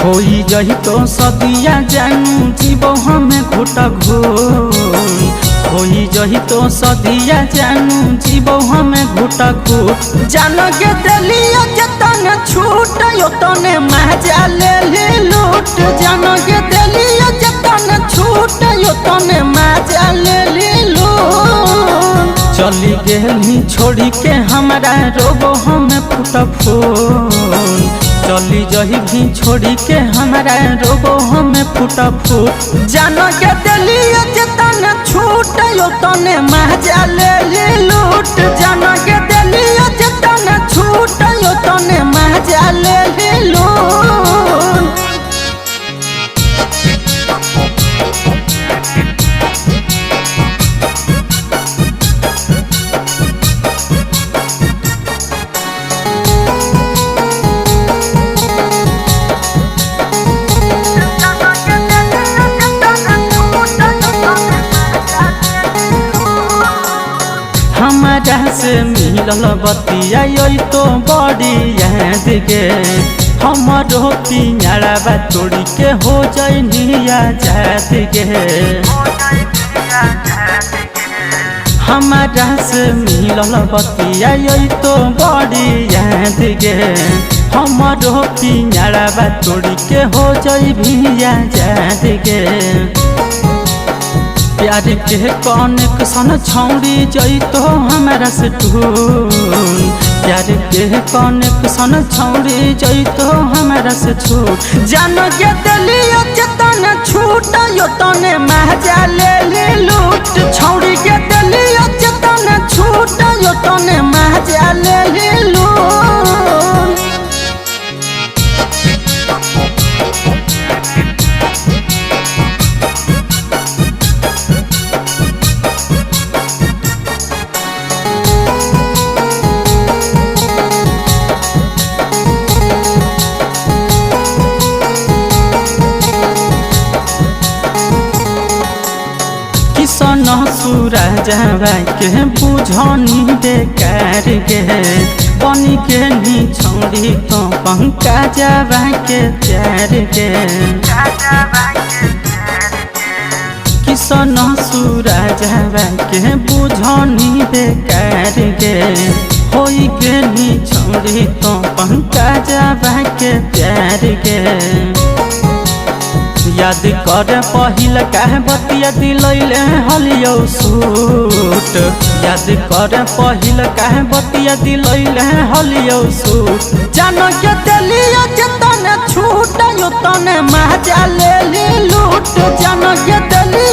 होई जही तो सदिया जानू जीव हमें घोटा घोर। होई जही तो सदिया जानू जीव हमें घोटा घोर। जान के दिलिया जतन छूट यो तने मजा ले ले लूट। जान के दिलिया जतन छूट यो तने मजा ले ले लूट। चली गेली छोड़ी के हमारा रोबो हमें फूटा फूल। चली जही भी छोड़ी के हमारा रोबो हमें फूटा फूट। जान के दिलिया जतन छूट यो तने मजा ले ले लूट। जान के दिलिया जतन छूट यो तने मजा ले ले लूट। हमारा से मिलल बतिया तो बड़ी याद गे। हमारो पिंजरा बा तोड़ी के हो जइनिया जात गे। हमारा से मिलल बतिया तो बड़ी याद गे। हमारो पिंजरा बा तोड़ी के हो जइनिया जात गे। प्यार के कनेक्शन छौड़ी जइतो हमारा से ढूंढ। प्यार के कनेक्शन छौड़ी जइतो हमारा से छूट। जान के दिलिया जतन छूट यो तने मजा ले ले लूट। छौड़ी के दिलिया जतन छूट यो तने मजा ले ले लूट। किसन सूरजवा के बुझनी बेकार गे। बनी के नी छोड़ी तो पंकजवा के प्यार गे। किसन सूरजवा के बुझनी बेकार गे। होई के नी छोड़ी तो पंकजवा के प्यार गे। याद कर पहिल कह बतिया दिलैले हलियो सूट। याद कर पहिल कह बतिया दिलैले हलियो सूट। जान के दिलिया जतन छूट यो तने मजा ले ले लूट। जान के दिलिया